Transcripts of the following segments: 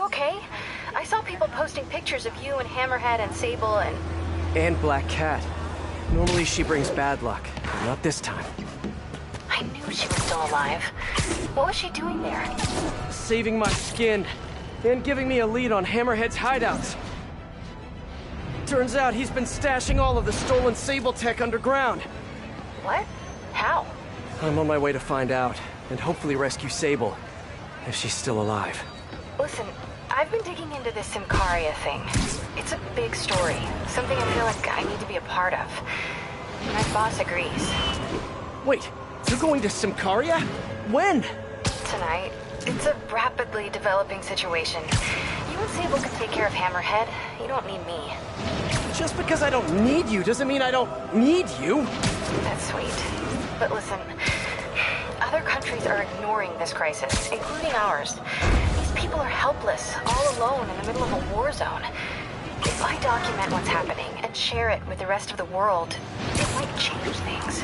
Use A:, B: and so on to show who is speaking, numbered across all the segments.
A: you okay? I saw people posting pictures of you and Hammerhead and Sable and...
B: And Black Cat. Normally she brings bad luck, but not this time.
A: I knew she was still alive. What was she doing there?
B: Saving my skin, and giving me a lead on Hammerhead's hideouts. Turns out he's been stashing all of the stolen Sable tech underground.
A: What? How?
B: I'm on my way to find out, and hopefully rescue Sable, if she's still alive.
A: Listen, I've been digging into this Symkaria thing. It's a big story, something I feel like I need to be a part of. My boss agrees.
B: Wait, you're going to Symkaria? When?
A: Tonight. It's a rapidly developing situation. You and Sable can take care of Hammerhead. You don't need me.
B: Just because I don't need you doesn't mean I don't need you.
A: That's sweet. But listen, other countries are ignoring this crisis, including ours. These people are helpless, all alone in the middle of a war zone. If I document what's happening and share it with the rest of the world, it might change things.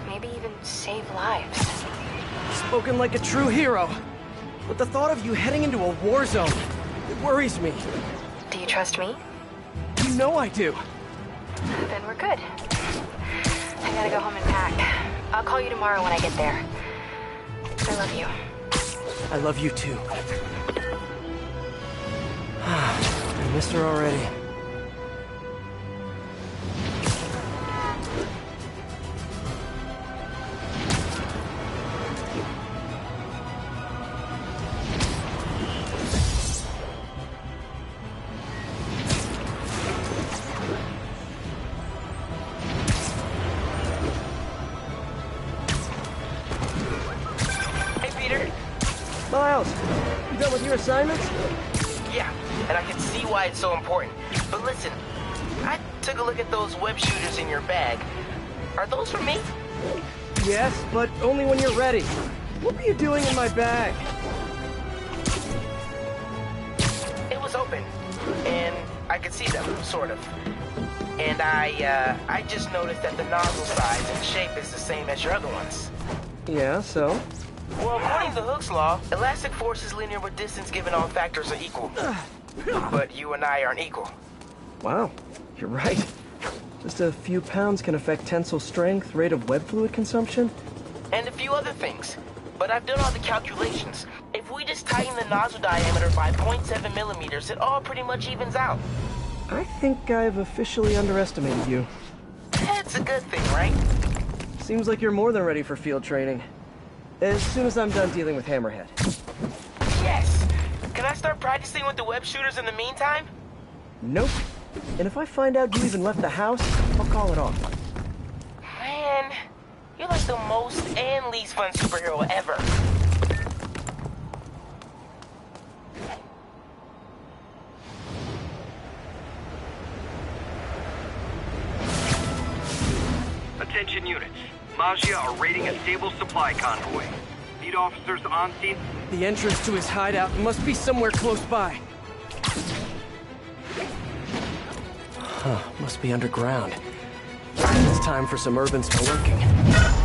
A: Maybe even save lives.
B: Spoken like a true hero. But the thought of you heading into a war zone, it worries me.
A: Do you trust me?
B: You know I do.
A: Then we're good. I gotta go home and pack. I'll call you tomorrow when I get there. I love you.
B: I love you too. I miss her already. Miles, you done with your assignments?
C: Yeah, and I can see why it's so important. But listen, I took a look at those web shooters in your bag. Are those for me?
B: Yes, but only when you're ready. What were you doing in my bag?
C: It was open, and I could see them, sort of. And I just noticed that the nozzle size and shape is the same as your other ones.
B: Yeah, so?
C: Well, according to Hooke's law, elastic force is linear with distance given all factors are equal. But you and I aren't equal.
B: Wow, you're right. Just a few pounds can affect tensile strength, rate of web fluid consumption.
C: And a few other things. But I've done all the calculations. If we just tighten the nozzle diameter by 0.7 millimeters, it all pretty much evens out.
B: I think I've officially underestimated you.
C: That's a good thing, right?
B: Seems like you're more than ready for field training. As soon as I'm done dealing with Hammerhead.
C: Yes. Can I start practicing with the web shooters in the meantime?
B: Nope. And if I find out you even left the house, I'll call it off.
C: Man, you're like the most and least fun superhero ever.
D: Attention units. Maggia are raiding a Sable supply convoy. Need officers on scene.
B: The entrance to his hideout must be somewhere close by. Huh, must be underground. It's time for some urban spelunking.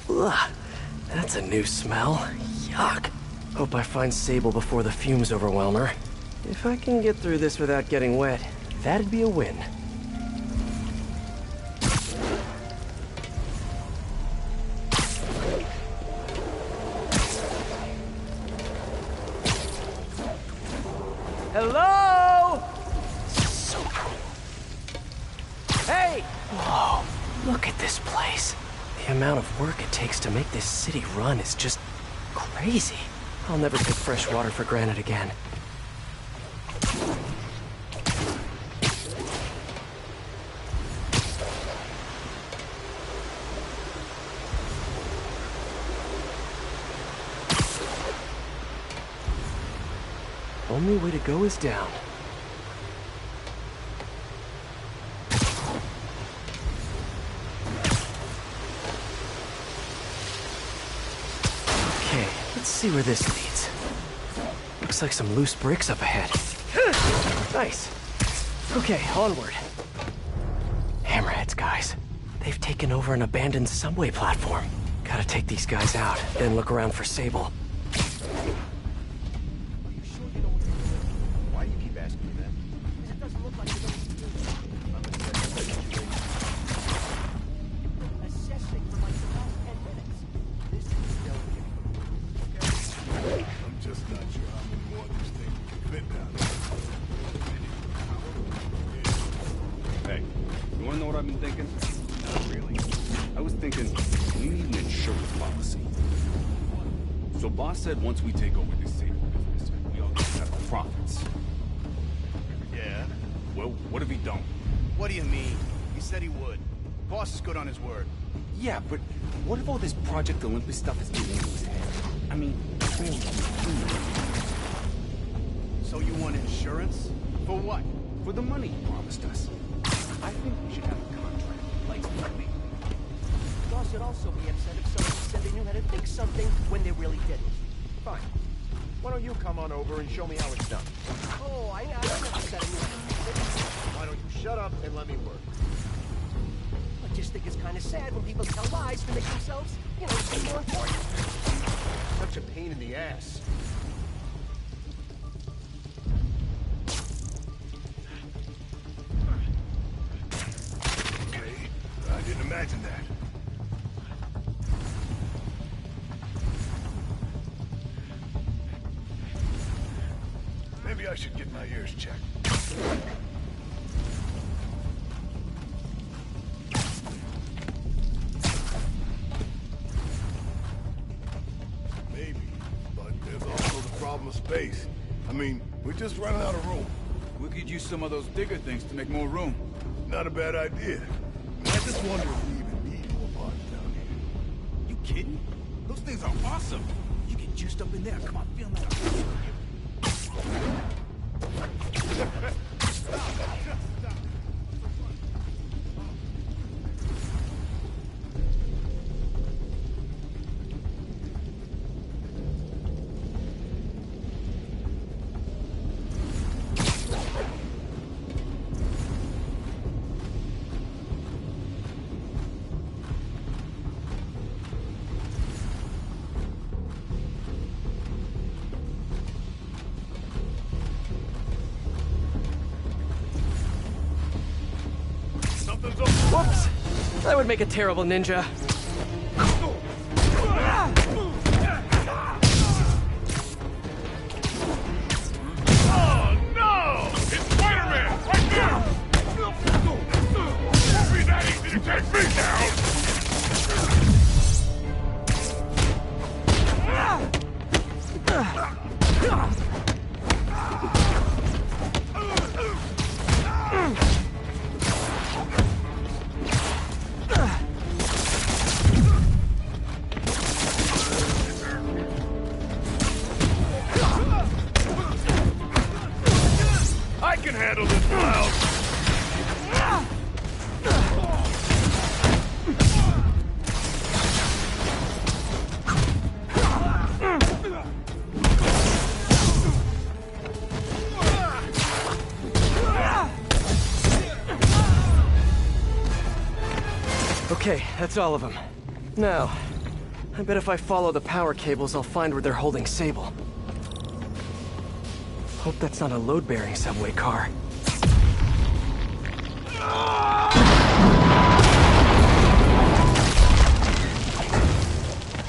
B: Ugh, that's a new smell. Yuck. Hope I find Sable before the fumes overwhelm her. If I can get through this without getting wet, that'd be a win. Hello? So cool. Hey! Whoa, look at this place. The amount of work it takes to make this city run is just crazy. I'll never take fresh water for granted again. Only way to go is down. Okay, let's see where this leads. Looks like some loose bricks up ahead. Nice. Okay, onward. Hammerheads, guys. They've taken over an abandoned subway platform. Gotta take these guys out, then look around for Sable.
E: Why do you keep asking me that? Because it doesn't look like you're going to do assessing for like the last 10 minutes. This is delicate.
F: I'm just not sure how many more of these things we can fit down there.
G: Hey, you wanna know what I've been thinking? Not really. I was thinking, we need an insurance policy. So boss said once we take over this Sable business, we all get cut the profits.
F: Yeah?
G: Well, what if he don't?
E: What do you mean? He said he would. Boss is good on his word.
G: Yeah, but what if all this Project Olympus stuff is getting into his head? I mean,
E: So you want insurance? For what?
G: for the money he promised us. I think we should have a contract, like me.
H: Boss would also be upset if someone said they knew how to fix something when they really didn't.
E: Fine. Why don't you come on over and show me how it's done?
H: Oh, I never said I knew how to fix it.
E: Why don't you shut up and let me work?
H: I just think it's kind of sad when people tell lies to make themselves, seem more important.
E: Such a pain in the ass.
F: Okay, I didn't imagine that. Maybe I should get my ears checked. Maybe, but there's also the problem of space. I mean, we're just running out of room.
G: We could use some of those digger things to make more room.
F: Not a bad idea. I just wonder if we even need more parts down here.
G: You kidding? Those things are awesome. You get juiced up in there. Come on, feel that.
F: Something's up.
B: Whoops! That would make a terrible ninja.
F: Oh no! It's Spider-Man! Right there! Won't be that easy to take me down! I can handle this cloud!
B: Okay, that's all of them. Now, I bet if I follow the power cables, I'll find where they're holding Sable. Hope that's not a load-bearing subway car.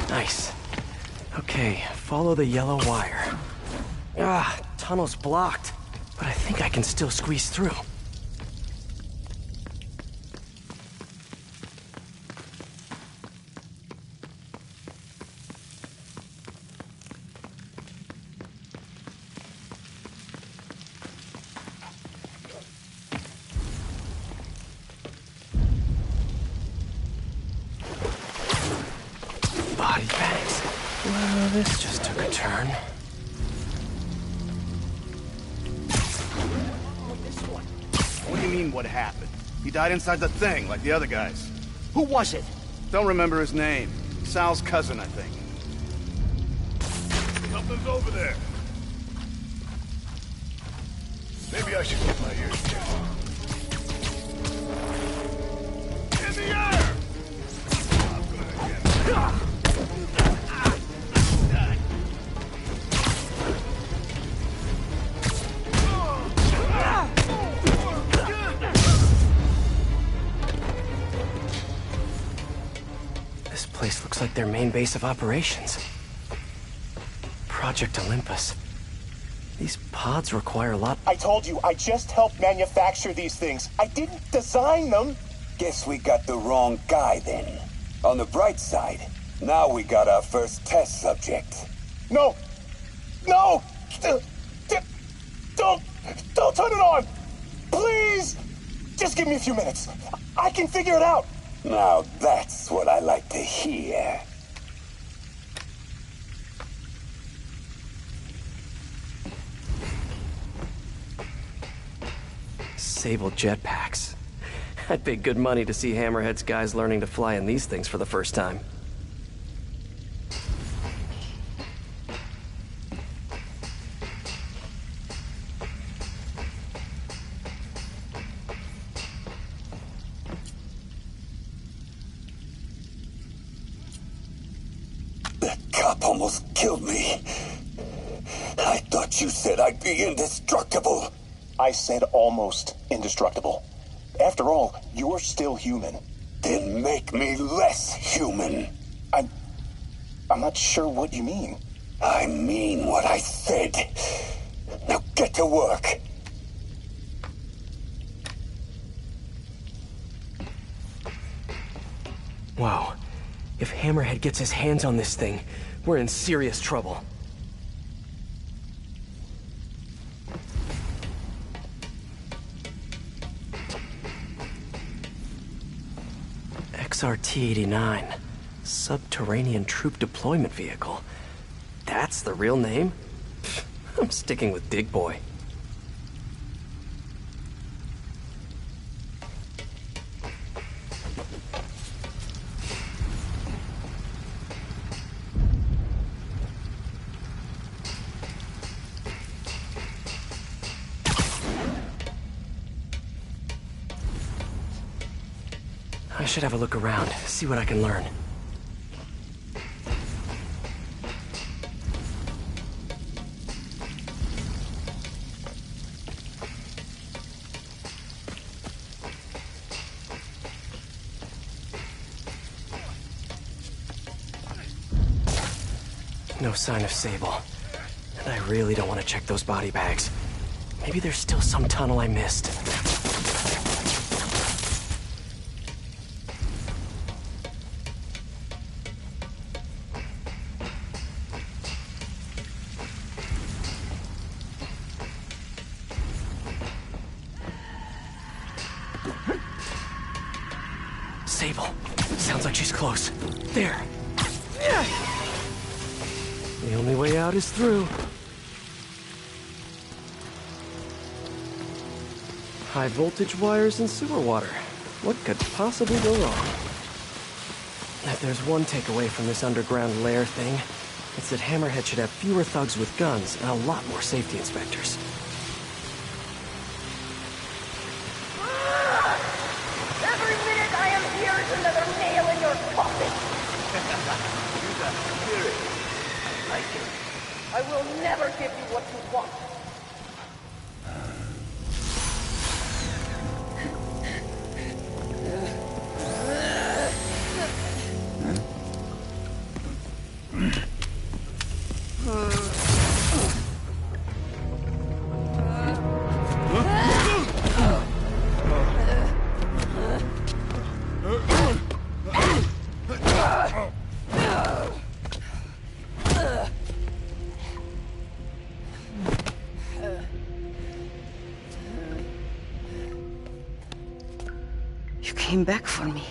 B: Nice. Okay, follow the yellow wire. Ah, tunnel's blocked, but I think I can still squeeze through. Body bags. Well, this just took a turn.
E: What do you mean, what happened? He died inside the thing, like the other guys.
H: Who was it?
E: Don't remember his name. Sal's cousin, I think.
F: Something's over there. Maybe I should get my ears checked. In the air! I'm gonna get
B: This place looks like their main base of operations. Project Olympus. These pods require a lot.
I: I told you, I just helped manufacture these things. I didn't design them.
J: Guess we got the wrong guy then. On the bright side, now we got our first test subject.
I: No! No! Don't turn it on! Please! Just give me a few minutes. I can figure it out.
J: Now that's what I like to hear.
B: Sable jetpacks. I'd pay good money to see Hammerhead's guys learning to fly in these things for the first time.
J: That cop almost killed me. I thought you said I'd be indestructible.
I: I said almost indestructible. After all, you're still human.
J: Then make me less human.
I: I'm not sure what you mean.
J: I mean what I said. Now get to work.
B: Wow. If Hammerhead gets his hands on this thing, we're in serious trouble. XRT-89. Subterranean Troop Deployment Vehicle. That's the real name? Pfft, I'm sticking with Dig Boy. I should have a look around, see what I can learn. No sign of Sable. And I really don't want to check those body bags. Maybe there's still some tunnel I missed. Sable. Sounds like she's close. There. The only way out is through. High voltage wires and sewer water. What could possibly go wrong? If there's one takeaway from this underground lair thing, it's that Hammerhead should have fewer thugs with guns and a lot more safety inspectors.
K: Every minute I am here is another nail in your coffin.
F: You got spirit.
K: I like it. I will never give you what you want.
L: You came back for me.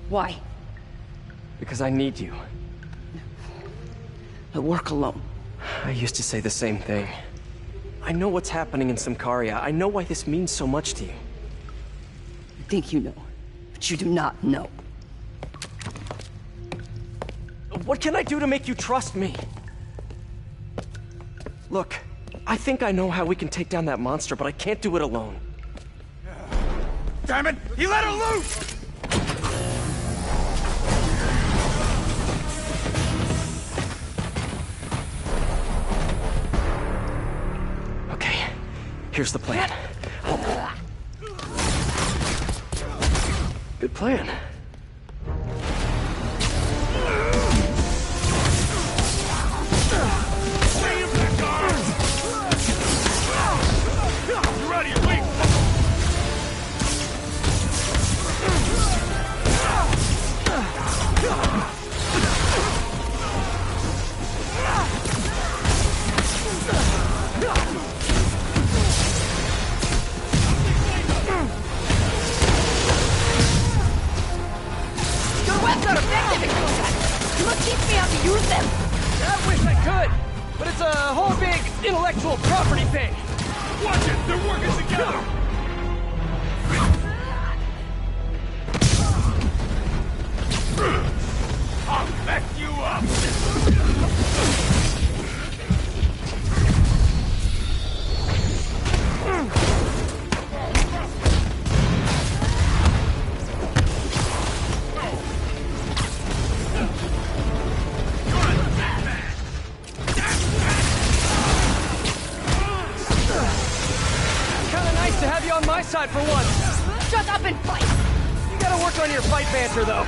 L: Why?
B: Because I need you.
L: I work alone.
B: I used to say the same thing. I know what's happening in Symkaria. I know why this means so much to you.
L: You think you know, but you do not know.
B: What can I do to make you trust me? Look, I think I know how we can take down that monster, but I can't do it alone.
E: Damn it! He let her loose!
B: Okay, here's the plan. Good plan.
K: Your webs are effective at combat. You must teach me how to use them.
B: I wish I could, but it's a whole big intellectual property thing.
E: Watch it! They're working together! I'll mess you up!
B: Kinda nice to have you on my side for once.
K: Shut up and fight.
B: You gotta work on your fight banter, though.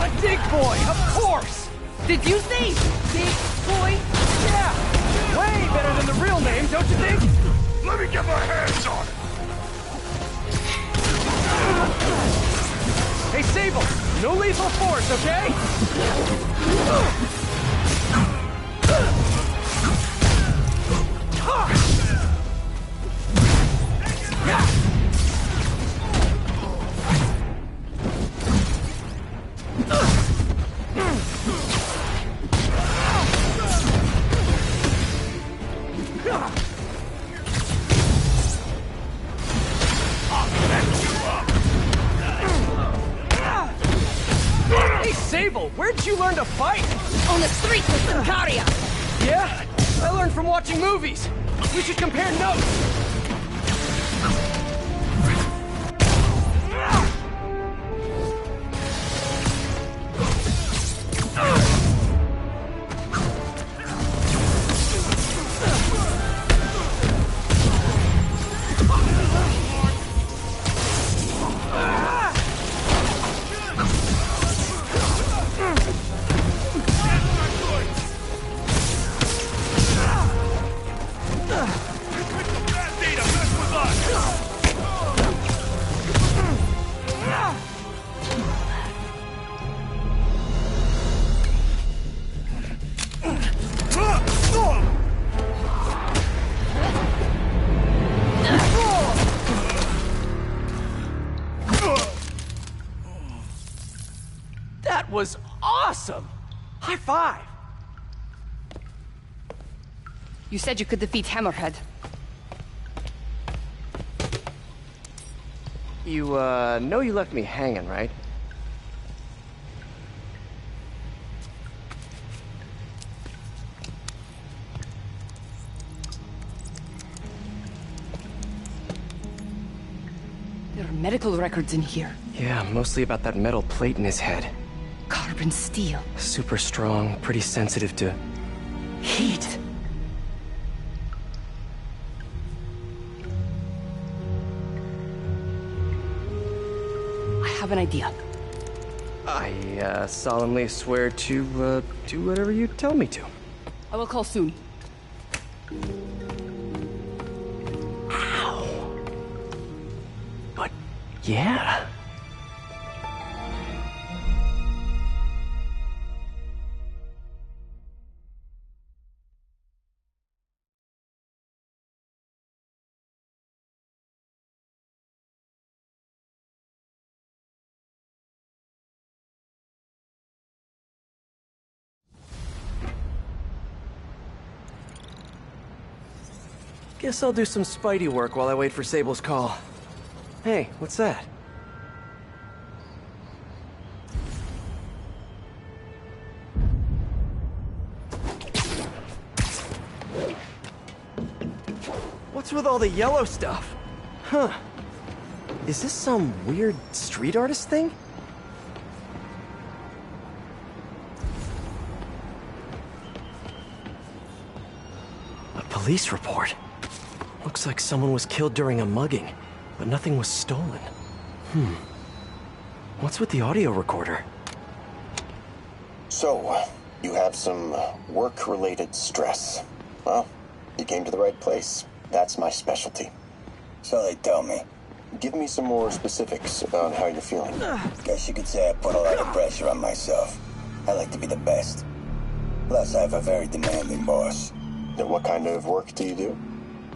B: A dig boy, of course!
K: Did you say big boy?
B: Yeah! Way better than the real name, don't you think?
E: Let me get my hands on it!
B: Hey, Sable, no lethal force, okay? Hey, Sable, where'd you learn to fight?
K: On the streets with Sicaria.
B: Yeah? I learned from watching movies. We should compare notes. That was awesome! High five!
L: You said you could defeat Hammerhead.
B: You, know you left me hanging, right?
L: There are medical records in here.
B: Yeah, mostly about that metal plate in his head.
L: Carbon steel.
B: Super strong, pretty sensitive to
L: Heat. I have an idea.
B: I, solemnly swear to, do whatever you tell me to.
L: I will call soon.
B: Ow! But, yeah. Guess I'll do some Spidey work while I wait for Sable's call. Hey, what's that? What's with all the yellow stuff? Huh. Is this some weird street artist thing? A police report. Looks like someone was killed during a mugging, but nothing was stolen. What's with the audio recorder?
M: So, you have some work-related stress. Well, you came to the right place. That's my specialty.
J: So they tell me.
M: Give me some more specifics about how you're feeling.
J: Guess you could say I put a lot of pressure on myself. I like to be the best. Plus, I have a very demanding boss.
M: Then what kind of work do you do?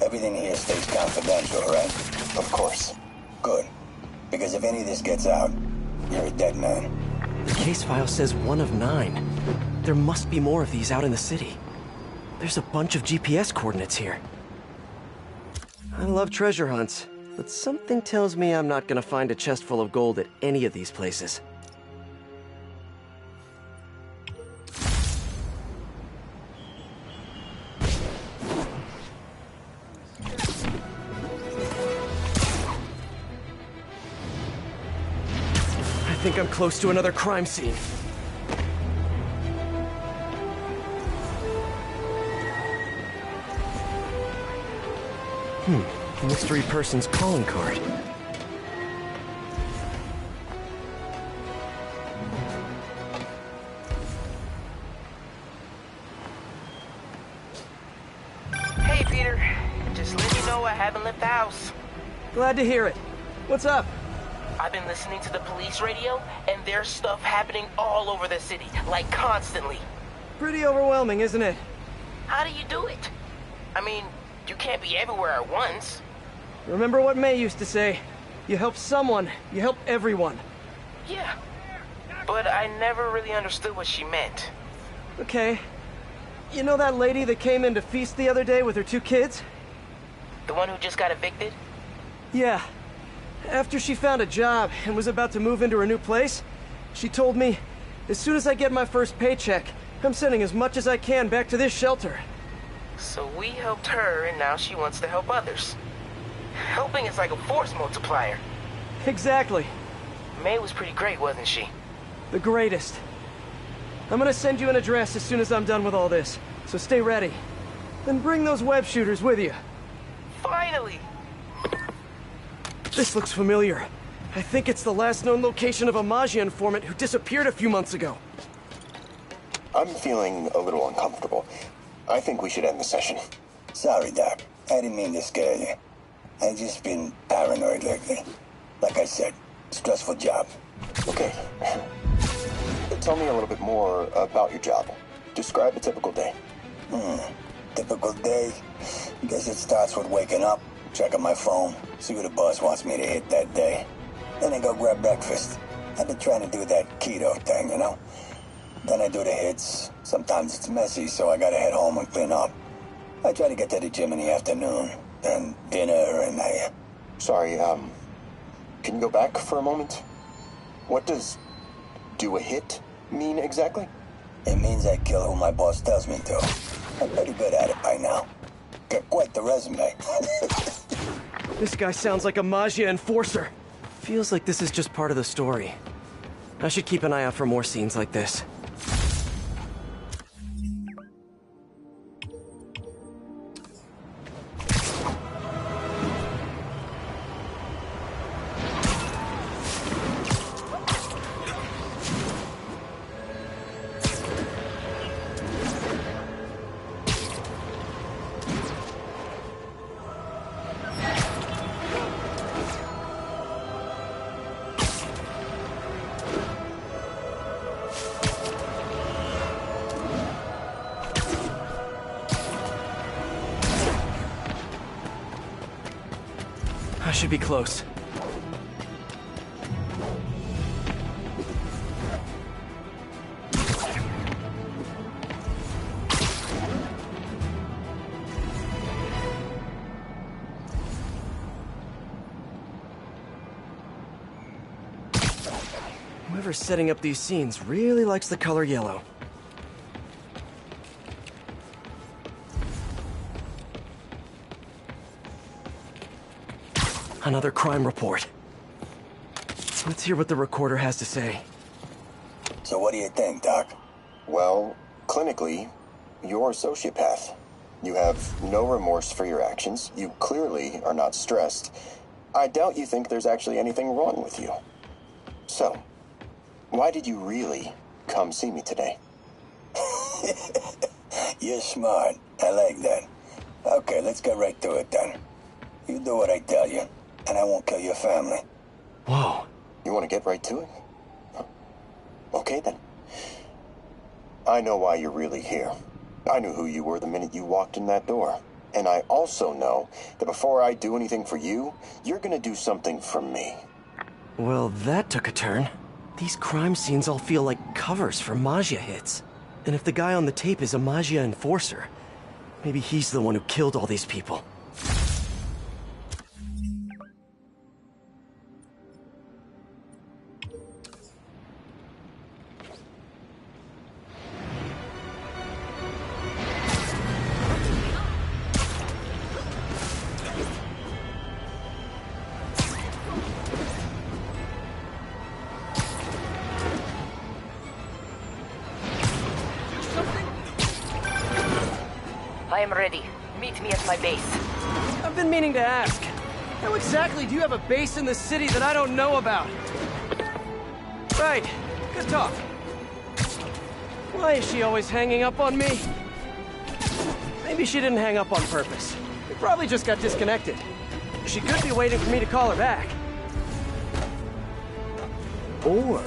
J: Everything here stays confidential, right?
M: Of course.
J: Good. Because if any of this gets out, you're a dead man.
B: The case file says 1 of 9. There must be more of these out in the city. There's a bunch of GPS coordinates here. I love treasure hunts, but something tells me I'm not gonna find a chest full of gold at any of these places. I think I'm close to another crime scene. Mystery person's calling card.
C: Hey, Peter. Just let you know I haven't left the house.
B: Glad to hear it. What's up?
C: I've been listening to the police radio, and there's stuff happening all over the city, like constantly.
B: Pretty overwhelming, isn't it?
C: How do you do it? I mean, you can't be everywhere at once.
B: Remember what May used to say? You help someone, you help everyone.
C: Yeah, but I never really understood what she meant.
B: Okay. You know that lady that came in to feast the other day with her 2 kids?
C: The one who just got evicted?
B: Yeah. After she found a job and was about to move into her new place, she told me, as soon as I get my first paycheck, I'm sending as much as I can back to this shelter.
C: So we helped her, and now she wants to help others. Helping is like a force multiplier.
B: Exactly.
C: May was pretty great, wasn't she?
B: The greatest. I'm gonna send you an address as soon as I'm done with all this, so stay ready. Then bring those web shooters with you.
C: Finally!
B: This looks familiar. I think it's the last known location of a Maggia informant who disappeared a few months ago.
M: I'm feeling a little uncomfortable. I think we should end the session.
J: Sorry, Doc. I didn't mean to scare you. I've just been paranoid lately. Like I said, stressful job.
M: Okay. Tell me a little bit more about your job. Describe a typical day.
J: Typical day? Guess it starts with waking up, checking my phone, see who the boss wants me to hit that day. Then I go grab breakfast. I've been trying to do that keto thing, you know? Then I do the hits. Sometimes it's messy, so I gotta head home and clean up. I try to get to the gym in the afternoon. Then dinner and I...
M: Sorry, can you go back for a moment? What does do a hit mean exactly?
J: It means I kill who my boss tells me to. I'm pretty good at it by now. Got quite the resume.
B: This guy sounds like a Maggia enforcer. Feels like this is just part of the story. I should keep an eye out for more scenes like this. I should be close. Whoever's setting up these scenes really likes the color yellow. Another crime report. Let's hear what the recorder has to say.
J: So what do you think, Doc?
M: Well, clinically, you're a sociopath. You have no remorse for your actions. You clearly are not stressed. I doubt you think there's actually anything wrong with you. So, why did you really come see me today?
J: You're smart. I like that. Okay, let's get right to it then. You do what I tell you, and I won't kill your family.
B: Whoa.
M: You want to get right to it? Okay then. I know why you're really here. I knew who you were the minute you walked in that door. And I also know that before I do anything for you, you're gonna do something for me.
B: Well, that took a turn. These crime scenes all feel like covers for Maggia hits. And if the guy on the tape is a Maggia enforcer, maybe he's the one who killed all these people.
K: I am ready. Meet me at my base.
B: I've been meaning to ask. How exactly do you have a base in the city that I don't know about? Right. Good talk. Why is she always hanging up on me? Maybe she didn't hang up on purpose. We probably just got disconnected. She could be waiting for me to call her back. Or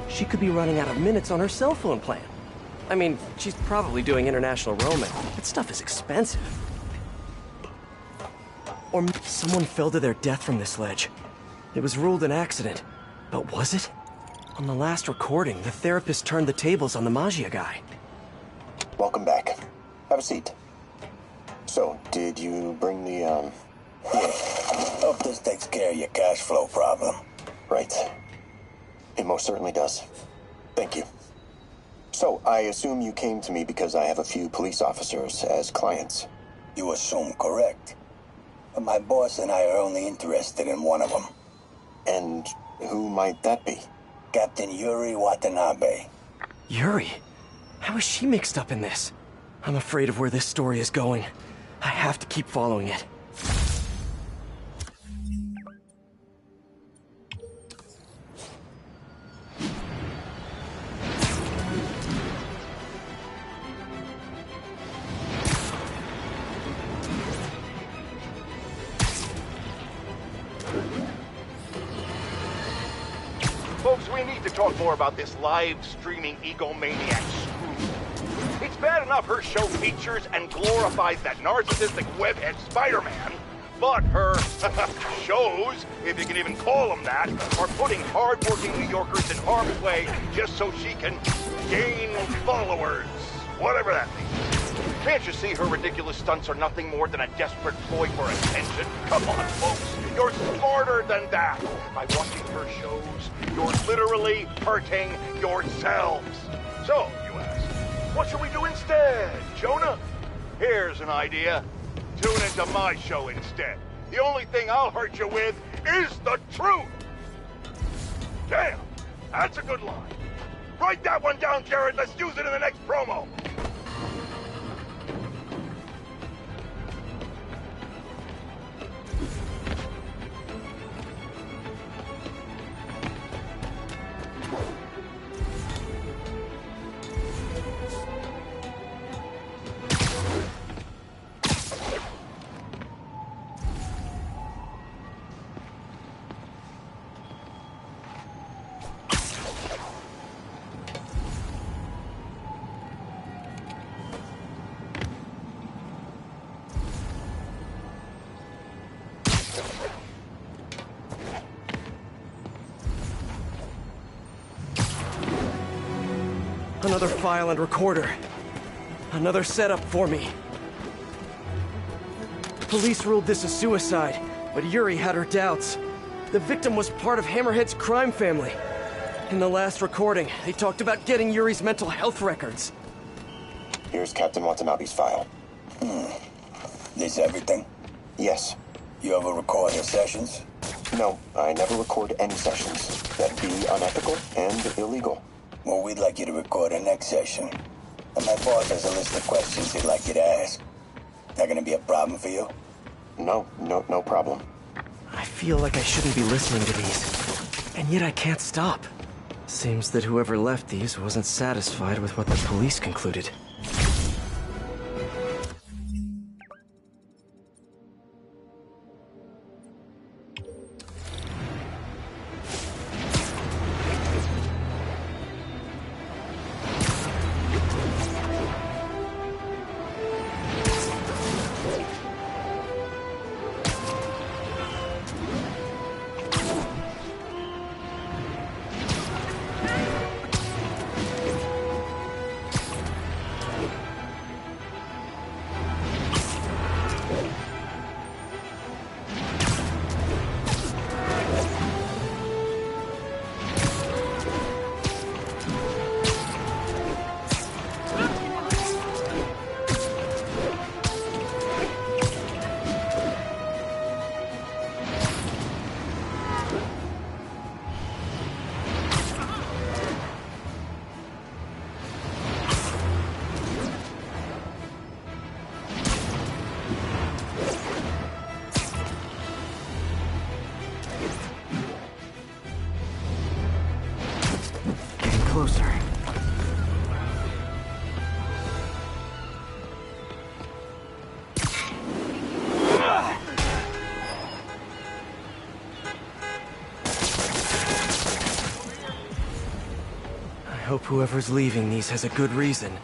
B: she could be running out of minutes on her cell phone plan. I mean, she's probably doing international roaming. That stuff is expensive. Or someone fell to their death from this ledge. It was ruled an accident. But was it? On the last recording, the therapist turned the tables on the Maggia guy.
M: Welcome back. Have a seat. So, did you bring the,
J: Hope this takes care of your cash flow problem.
M: Right. It most certainly does. Thank you. So, I assume you came to me because I have a few police officers as clients.
J: You assume correct. But my boss and I are only interested in one of them.
M: And who might that be?
J: Captain Yuri Watanabe.
B: Yuri? How is she mixed up in this? I'm afraid of where this story is going. I have to keep following it.
N: Folks, we need to talk more about this live-streaming egomaniac screw. It's bad enough her show features and glorifies that narcissistic webhead Spider-Man, but her shows, if you can even call them that, are putting hard-working New Yorkers in harm's way just so she can gain followers, whatever that means. Can't you see her ridiculous stunts are nothing more than a desperate ploy for attention? Come on, folks, you're smarter than that. By watching her shows, you're literally hurting yourselves. So, you ask, what should we do instead, Jonah? Here's an idea. Tune into my show instead. The only thing I'll hurt you with is the truth. Damn, that's a good line. Write that one down, Jared. Let's use it in the next promo.
B: Another file and recorder. Another setup for me. Police ruled this a suicide, but Yuri had her doubts. The victim was part of Hammerhead's crime family. In the last recording, they talked about getting Yuri's mental health records.
M: Here's Captain Watanabe's file.
J: This everything?
M: Yes.
J: You ever record your sessions?
M: No, I never record any sessions. That'd be unethical and illegal.
J: Well, we'd like you to record our next session. And my boss has a list of questions he'd like you to ask. That gonna be a problem for you?
M: No problem.
B: I feel like I shouldn't be listening to these. And yet I can't stop. Seems that whoever left these wasn't satisfied with what the police concluded. Closer. I hope whoever's leaving these has a good reason.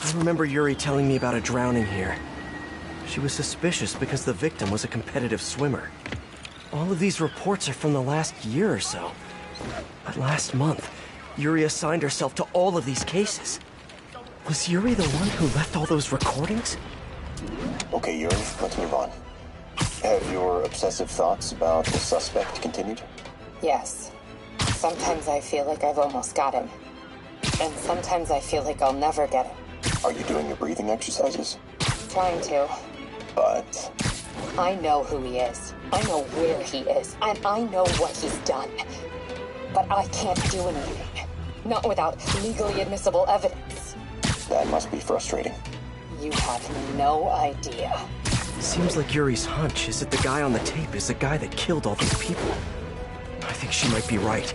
B: I remember Yuri telling me about a drowning here. She was suspicious because the victim was a competitive swimmer. All of these reports are from the last year or so. But last month, Yuri assigned herself to all of these cases. Was Yuri the one who left all those recordings?
M: Okay, Yuri, let's move on. Have your obsessive thoughts about the suspect continued?
O: Yes. Sometimes I feel like I've almost got him. And sometimes I feel like I'll never get him.
M: Are you doing your breathing exercises?
O: Trying to.
M: But...
O: I know who he is. I know where he is. And I know what he's done. But I can't do anything. Not without legally admissible evidence.
M: That must be frustrating.
O: You have no idea.
B: Seems like Yuri's hunch is that the guy on the tape is the guy that killed all these people. I think she might be right.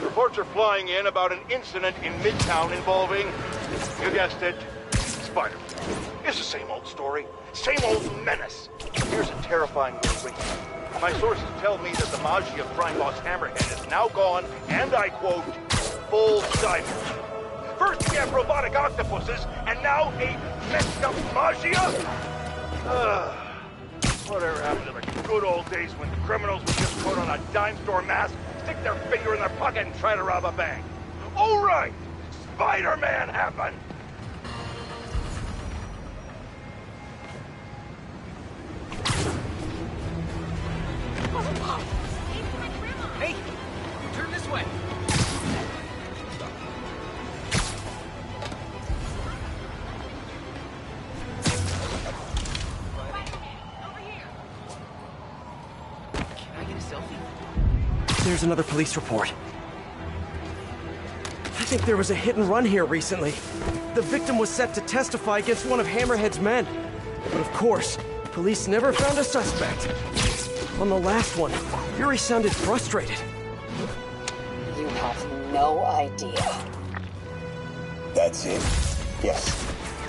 N: Reports are flying in about an incident in Midtown involving, you guessed it, Spider-Man. It's the same old story, same old menace. Here's a terrifying little wink. My sources tell me that the Maggia crime boss Hammerhead is now gone, and I quote, full cyber. First we have robotic octopuses, and now a messed up Maggia? Whatever happened to the good old days when criminals would just put on a dime store mask, stick their finger in their pocket and try to rob a bank? All right, Spider-Man happened.
H: Hey, turn this way. Can I get a selfie?
B: There's another police report. I think there was a hit and run here recently. The victim was set to testify against one of Hammerhead's men. But of course, police never found a suspect. On the last one, Yuri sounded frustrated.
O: You have no idea.
J: That's it?
M: Yes.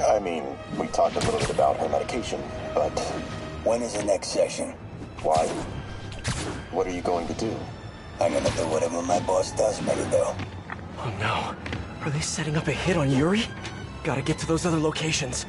M: I mean, we talked a little bit about her medication, but...
J: When is the next session?
M: Why? What are you going to do?
J: I'm gonna do whatever my boss tells me to do.
B: Oh no. Are they setting up a hit on Yuri? Gotta get to those other locations.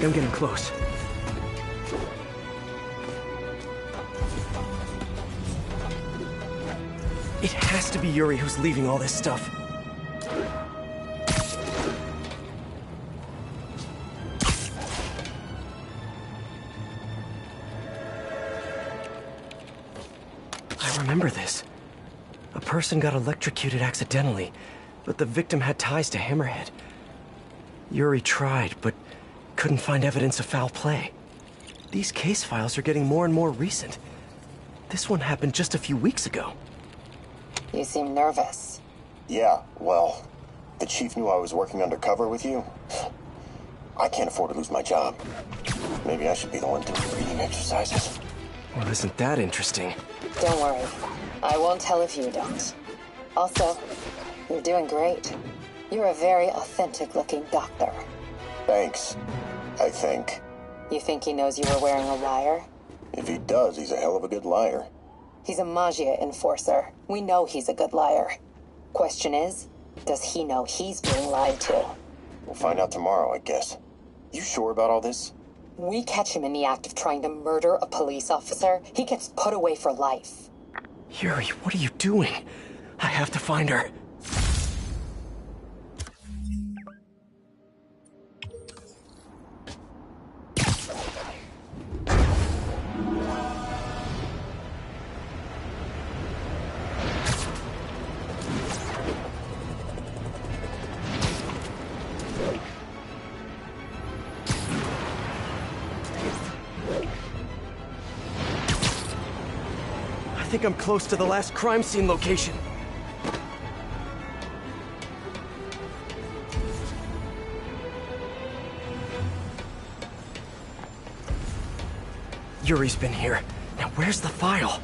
B: I'm getting close. It has to be Yuri who's leaving all this stuff. I remember this. A person got electrocuted accidentally, but the victim had ties to Hammerhead. Yuri tried, but couldn't find evidence of foul play. These case files are getting more and more recent. This one happened just a few weeks ago.
O: You seem nervous.
M: Yeah, well, the chief knew I was working undercover with you. I can't afford to lose my job. Maybe I should be the one doing breathing exercises.
B: Well, isn't that interesting?
O: Don't worry. I won't tell if you don't. Also, you're doing great. You're a very authentic-looking doctor.
M: Thanks, I think.
O: You think he knows you were wearing a wire?
M: If he does, he's a hell of a good liar.
O: He's a Magia enforcer. We know he's a good liar. Question is, does he know he's being lied to?
M: We'll find out tomorrow, I guess. You sure about all this?
O: We catch him in the act of trying to murder a police officer, he gets put away for life.
B: Yuri, what are you doing? I have to find her. I think I'm close to the last crime scene location. Yuri's been here. Now where's the file?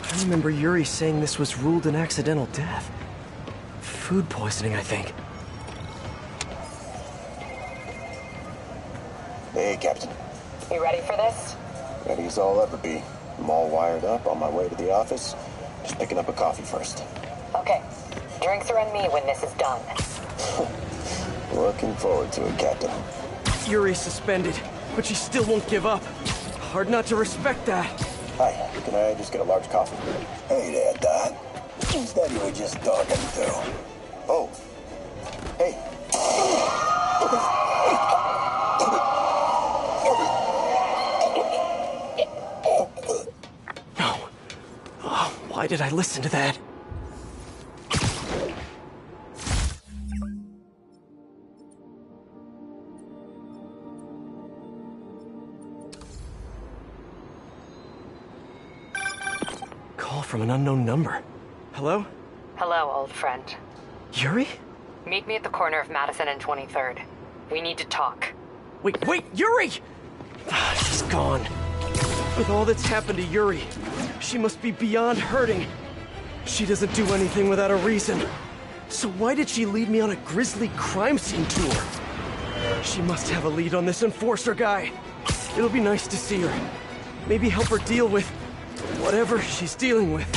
B: I remember Yuri saying this was ruled an accidental death. Food poisoning, I think.
M: Hey, Captain.
O: You ready for this?
M: Ready as I'll ever be. I'm all wired up, on my way to the office. Just picking up a coffee first.
O: Okay. Drinks are on me when this is done.
M: Looking forward to it, Captain.
B: Yuri's suspended, but she still won't give up. Hard not to respect that.
M: Hi, can I just get a large coffee?
J: Hey there, Doc. Who's that you were just talking to?
M: Oh. Hey.
B: No. Oh, why did I listen to that? From an unknown number. Hello?
O: Hello, old friend.
B: Yuri?
O: Meet me at the corner of Madison and 23rd. We need to talk.
B: Wait, Yuri! She's gone. With all that's happened to Yuri, she must be beyond hurting. She doesn't do anything without a reason. So why did she lead me on a grisly crime scene tour? She must have a lead on this enforcer guy. It'll be nice to see her. Maybe help her deal with whatever she's dealing with.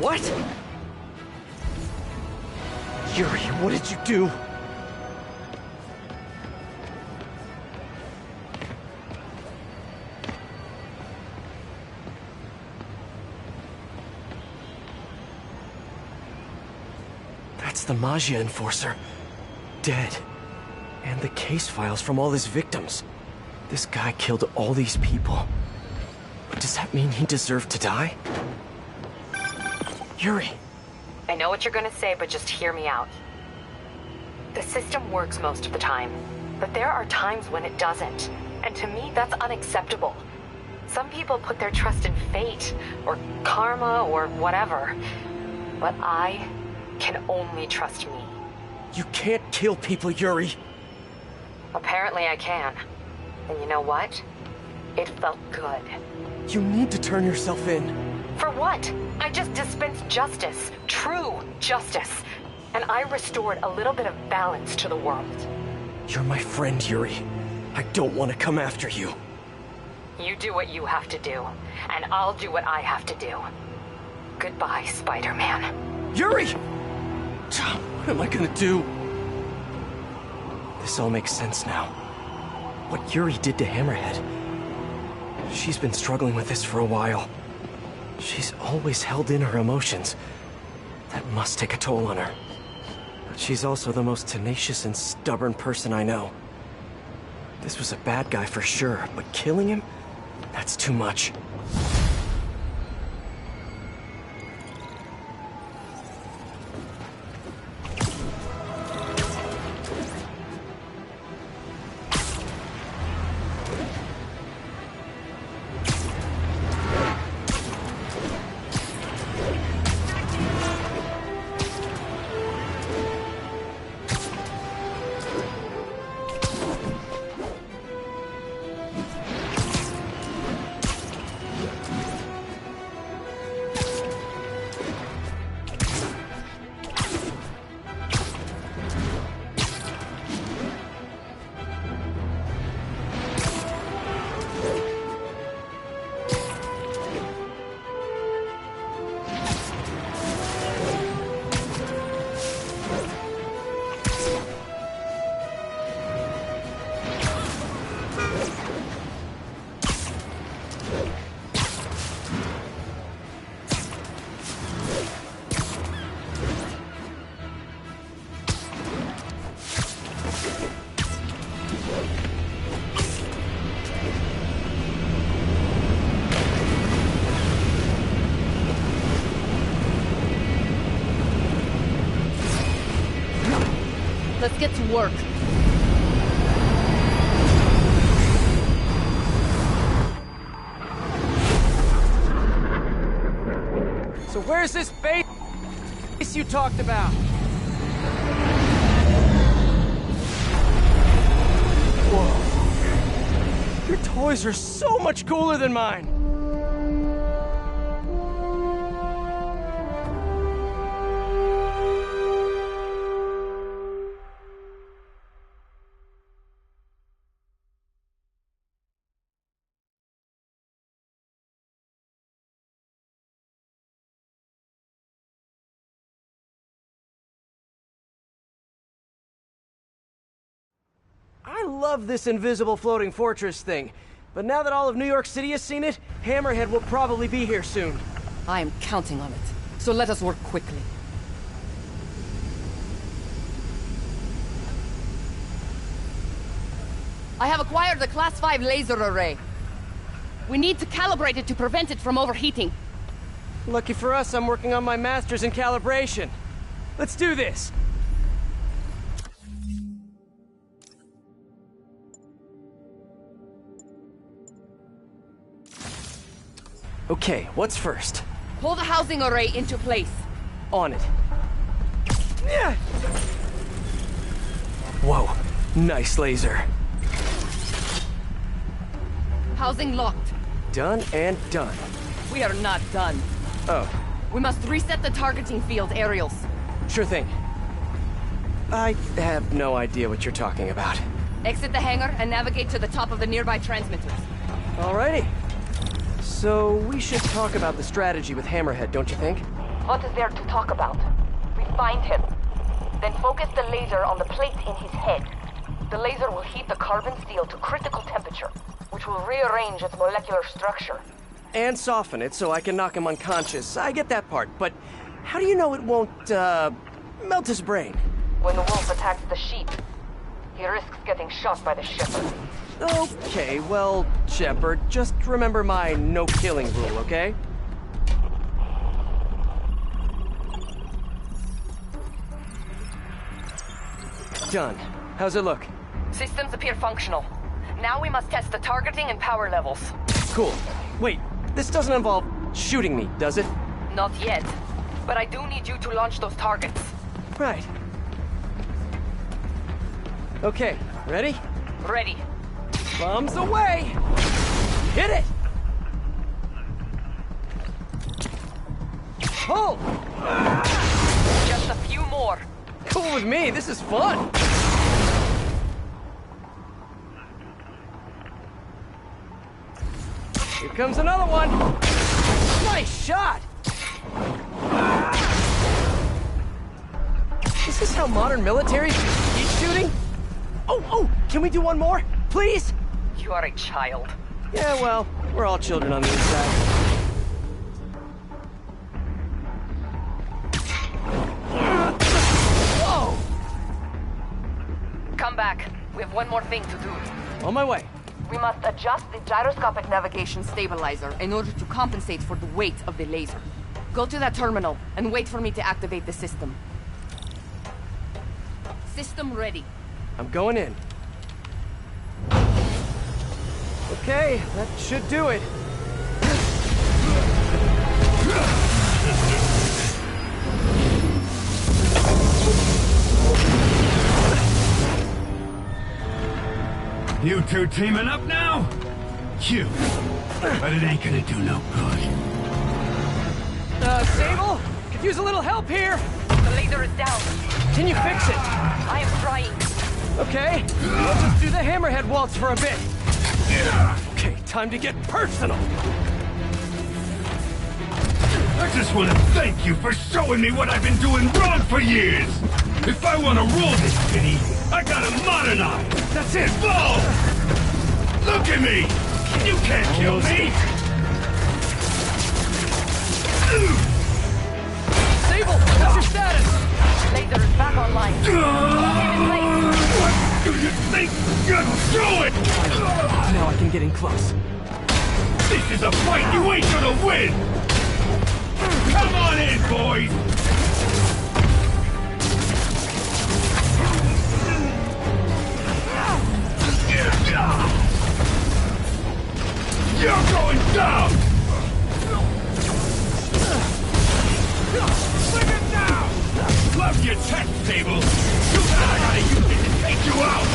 B: What? Yuri, what did you do? That's the Maggia enforcer. Dead. And the case files from all his victims. This guy killed all these people. But does that mean he deserved to die? Yuri.
O: I know what you're gonna say, but just hear me out. The system works most of the time, but there are times when it doesn't. And to me, that's unacceptable. Some people put their trust in fate, or karma, or whatever. But I can only trust me.
B: You can't kill people, Yuri.
O: Apparently I can. And you know what? It felt good.
B: You need to turn yourself in.
O: For what? I just dispensed justice. True justice. And I restored a little bit of balance to the world.
B: You're my friend, Yuri. I don't want to come after you.
O: You do what you have to do, and I'll do what I have to do. Goodbye, Spider-Man.
B: Yuri! What am I gonna do? This all makes sense now. What Yuri did to Hammerhead. She's been struggling with this for a while. She's always held in her emotions. That must take a toll on her. But she's also the most tenacious and stubborn person I know. This was a bad guy for sure, but killing him? That's too much.
L: Let's get to work.
B: So where's this base you talked about? Whoa. Your toys are so much cooler than mine. I love this invisible floating fortress thing, but now that all of New York City has seen it, Hammerhead will probably be here soon.
L: I am counting on it, so let us work quickly. I have acquired the Class 5 laser array. We need to calibrate it to prevent it from overheating.
B: Lucky for us, I'm working on my master's in calibration. Let's do this! Okay, what's first?
L: Pull the housing array into place.
B: On it. Yeah. Whoa, nice laser.
L: Housing locked.
B: Done and done.
L: We are not done.
B: Oh.
L: We must reset the targeting field aerials.
B: Sure thing. I have no idea what you're talking about.
L: Exit the hangar and navigate to the top of the nearby transmitters.
B: Alrighty. So, we should talk about the strategy with Hammerhead, don't you think?
K: What is there to talk about? We find him. Then focus the laser on the plate in his head. The laser will heat the carbon steel to critical temperature, which will rearrange its molecular structure.
B: And soften it so I can knock him unconscious. I get that part, but how do you know it won't, melt his brain?
K: When the wolf attacks the sheep, he risks getting shot by the shepherd.
B: Okay, well, Shepard, just remember my no-killing rule, okay? Done. How's it look?
K: Systems appear functional. Now we must test the targeting and power levels.
B: Cool. Wait, this doesn't involve shooting me, does it?
K: Not yet. But I do need you to launch those targets.
B: Right. Okay, ready?
K: Ready.
B: Bombs away! Hit it! Hold!
K: Just a few more.
B: Cool with me, this is fun! Here comes another one! Nice shot! Is this how modern militaries do skeet shooting? Oh, can we do one more? Please?
K: You are a child.
B: Yeah, well, we're all children on the inside. Whoa!
K: Come back. We have one more thing to do.
B: On my way.
K: We must adjust the gyroscopic
L: Navigation stabilizer in order to compensate for the weight of the laser. Go to that terminal and wait for me to activate the system. System ready.
B: I'm going in. Okay, that should do it.
P: You two teaming up now? Cute. But it ain't gonna do no good.
B: Sable? Could use a little help here.
K: The laser is down.
B: Can you fix it?
K: I am trying.
B: Okay, let's just do the hammerhead waltz for a bit. Okay, time to get personal.
P: I just want to thank you for showing me what I've been doing wrong for years. If I want to rule this city, I gotta modernize. That's it. Whoa! Look at me. You can't kill me.
B: Sable, what's your status?
K: Laser is back online.
P: What do you think you're doing?
B: Now I can get in close.
P: This is a fight you ain't gonna win! Come on in, boys! You're going down! Bring it down! Love your tech, Sable! Too bad I gotta use it to take you out!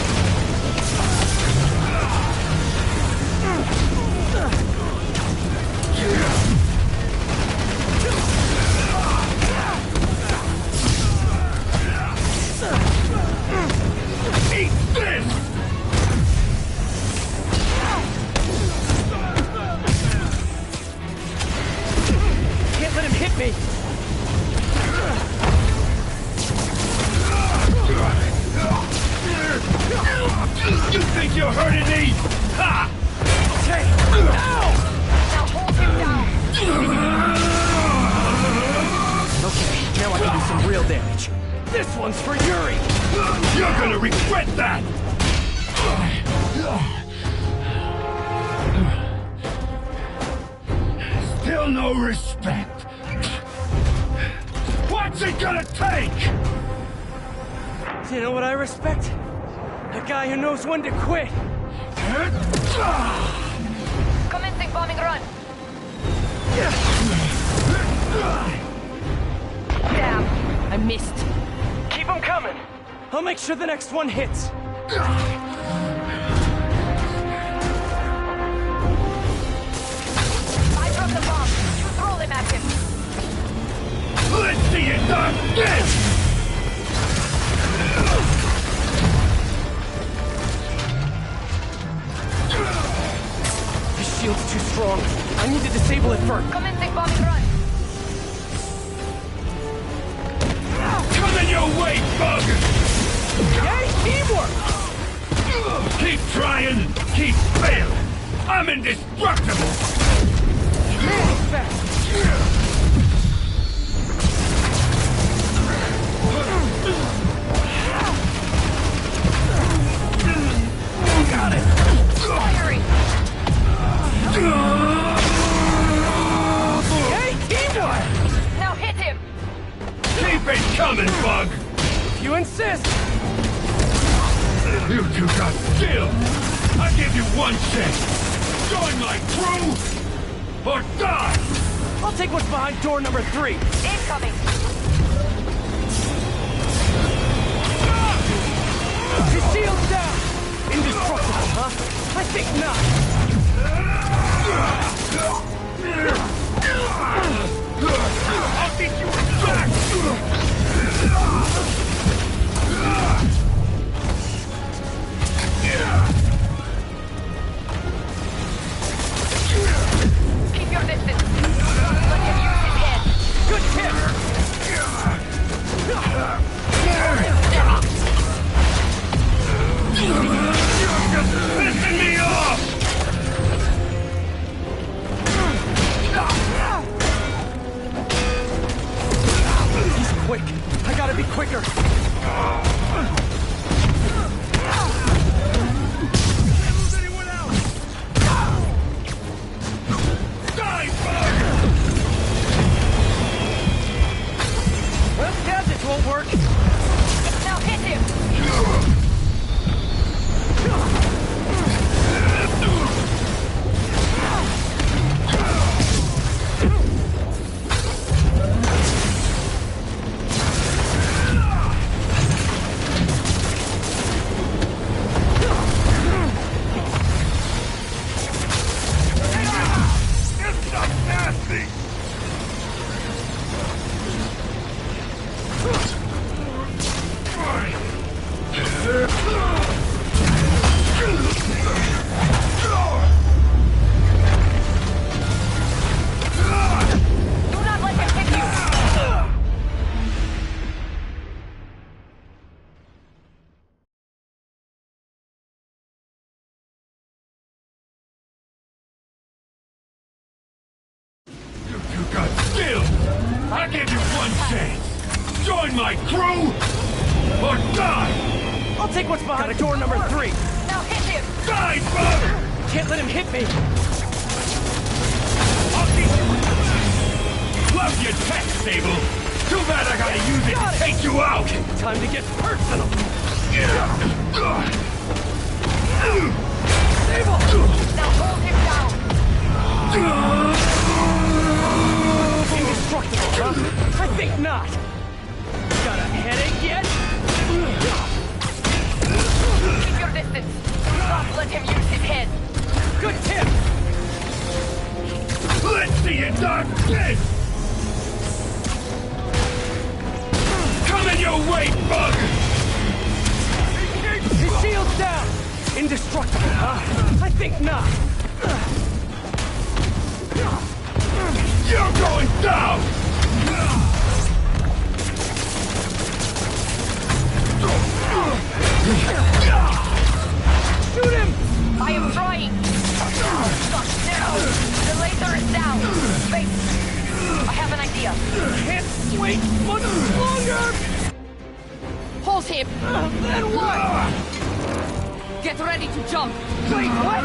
P: Eat this!
B: Can't let him hit me!
P: You think you're hurting me? Ha!
B: Okay, ow!
K: Now hold him down.
B: Okay, now I can do some real damage. This one's for Yuri!
P: You're gonna regret that! Still no respect. What's it gonna take?
B: You know what I respect? A guy who knows when to quit.
K: Commencing bombing run.
L: Damn, I missed.
B: Keep them coming. I'll make sure the next one hits.
K: I dropped the bomb. You throw them at him.
P: Let's see it done this!
B: His shield's too strong. I need to disable it first.
K: Commencing bombing run.
P: Coming your way, bug!
H: Yay, teamwork!
P: Keep trying, keep failing. I'm indestructible!
H: Man, fast!
P: Got it!
L: Firing!
H: Yay, teamwork!
L: Now hit him!
P: Keep it coming, bug!
H: If you insist!
P: You two got skill! I give you one chance! Join my crew, or die!
H: I'll take what's behind door number 3.
L: Incoming!
H: Your shield's down! Indestructible, huh? I think not!
P: I'll beat you back!
L: Keep your distance! Let him use his head!
H: Good tip!
P: You're just pissing me off!
H: He's quick. I gotta be quicker. Well, gadgets won't work.
L: Now hit him!
P: This stuff's nasty!
L: Do not let him hit you!
P: You two got skill! I give you one chance! Join my crew, or die!
H: I'll take what's behind door number 3.
L: Now hit him!
P: Die, bug!
H: Can't let him hit me.
P: I'll teach you! Love your tech, Sable! Too bad I gotta use it to take you out!
H: Time to get personal. Sable!
L: Now hold him down!
H: Indestructible, huh? I think not. Got a headache yet?
L: Keep your distance! Do not let him use his head!
H: Good tip!
P: Let's see you dodge this! Coming your way, bug!
H: His shield's down! Indestructible, huh? I think not.
P: You're going down!
H: Shoot him!
L: I am trying! No! The laser is down! Wait! I have an idea!
H: Can't wait much longer!
L: Hold him!
H: Then what?
L: Get ready to jump!
H: Wait, what?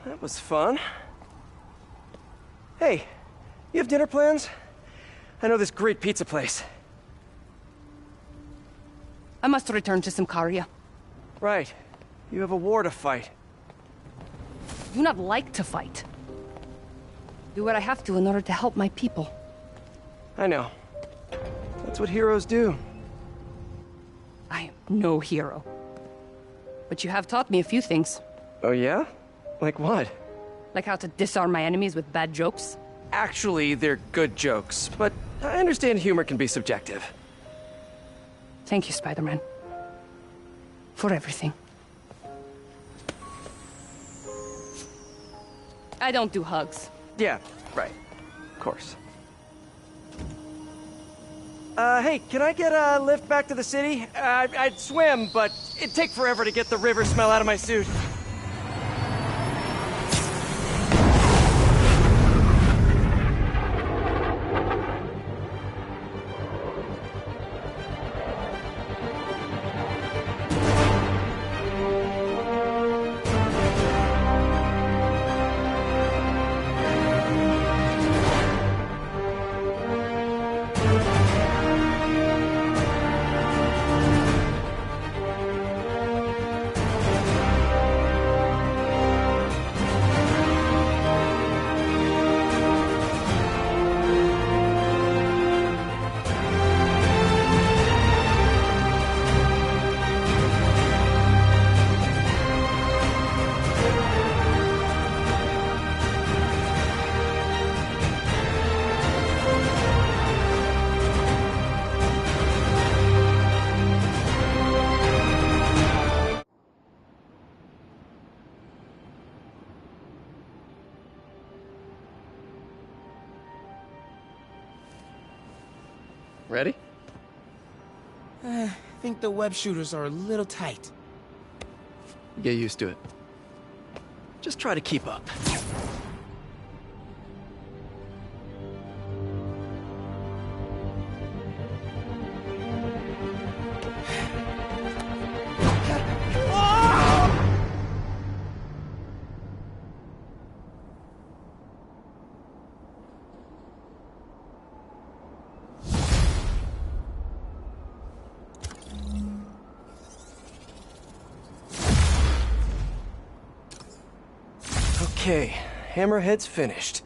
H: That was fun. Hey, you have dinner plans? I know this great pizza place.
L: I must return to Simcaria.
B: Right. You have a war to fight.
L: I do not like to fight. Do what I have to in order to help my people.
B: I know. That's what heroes do.
L: I am no hero. But you have taught me a few things.
B: Oh yeah? Like what?
L: Like how to disarm my enemies with bad jokes.
B: Actually, they're good jokes, but I understand humor can be subjective.
L: Thank you, Spider-Man. For everything. I don't do hugs.
B: Yeah, right. Of course. Hey, can I get a lift back to the city? I'd swim, but it'd take forever to get the river smell out of my suit. Ready?
C: I think the web shooters are a little tight.
B: Get used to it. Just try to keep up. Okay, Hammerhead's finished,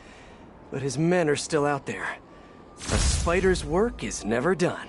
B: but his men are still out there. A spider's work is never done.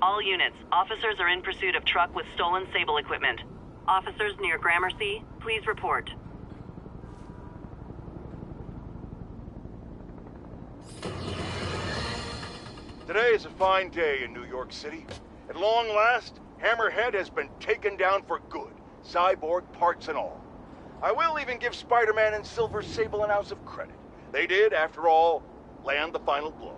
Q: All units, officers are in pursuit of truck with stolen Sable equipment. Officers near Gramercy, please report.
N: Today is a fine day in New York City. At long last, Hammerhead has been taken down for good, cyborg parts and all. I will even give Spider-Man and Silver Sable an ounce of credit. They did, after all, land the final blow.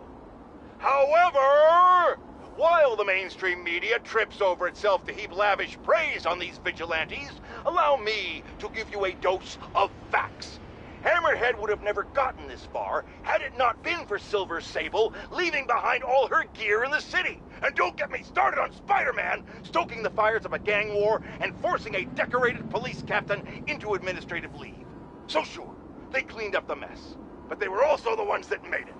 N: However, while the mainstream media trips over itself to heap lavish praise on these vigilantes, allow me to give you a dose of facts. Hammerhead would have never gotten this far had it not been for Silver Sable leaving behind all her gear in the city. And don't get me started on Spider-Man stoking the fires of a gang war and forcing a decorated police captain into administrative leave. So sure, they cleaned up the mess, but they were also the ones that made it.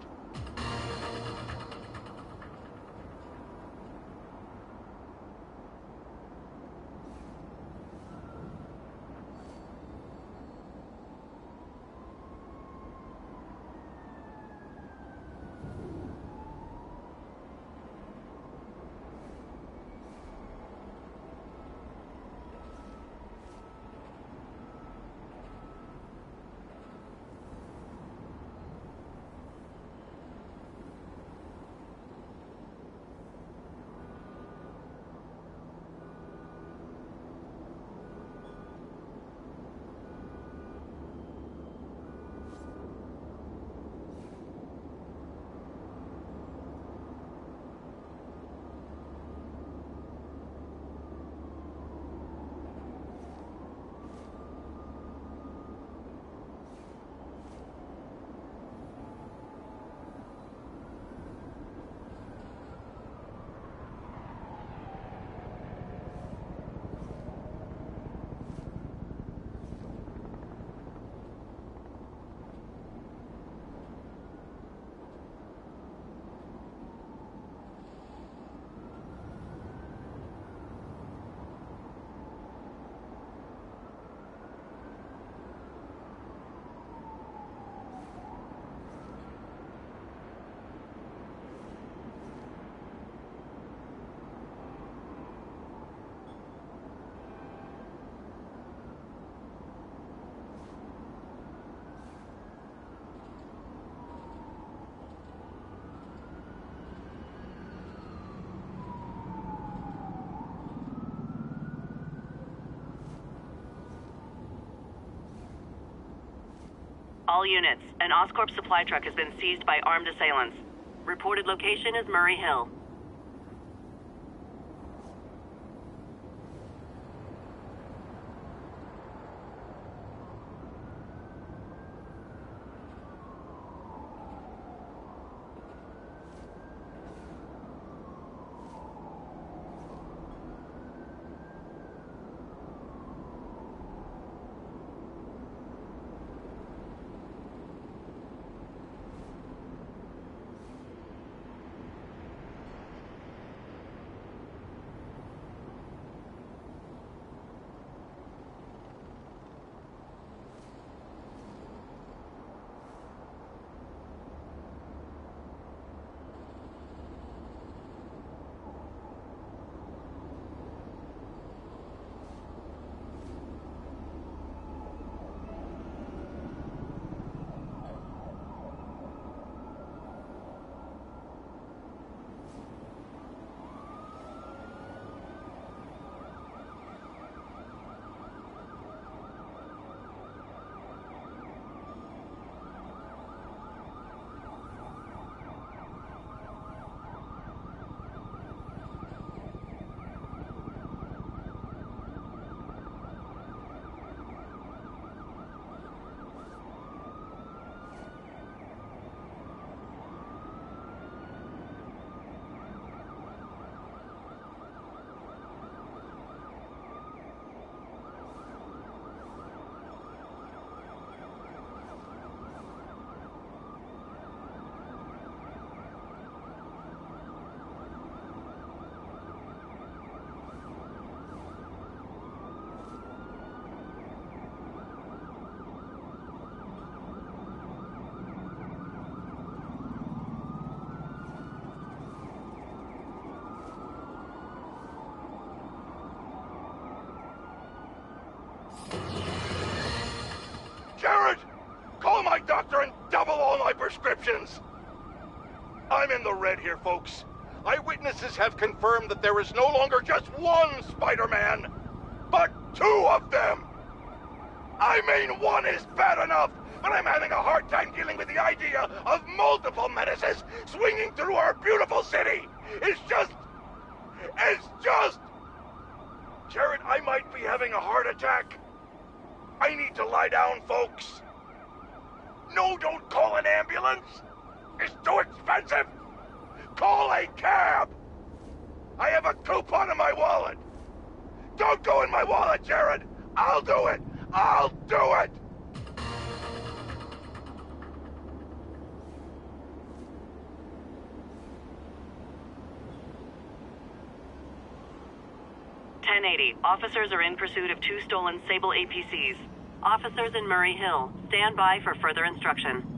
Q: All units, an Oscorp supply truck has been seized by armed assailants. Reported location is Murray Hill.
N: Jared! Call my doctor and double all my prescriptions! I'm in the red here, folks. Eyewitnesses have confirmed that there is no longer just one Spider-Man, but two of them! I mean, one is bad enough, but I'm having a hard time dealing with the idea of multiple menaces swinging through our beautiful city! It's just... Jared, I might be having a heart attack. I need to lie down, folks. No, don't call an ambulance. It's too expensive. Call a cab. I have a coupon in my wallet. Don't go in my wallet, Jared. I'll do it. I'll do it.
Q: Officers are in pursuit of two stolen Sable APCs. Officers in Murray Hill, stand by for further instruction.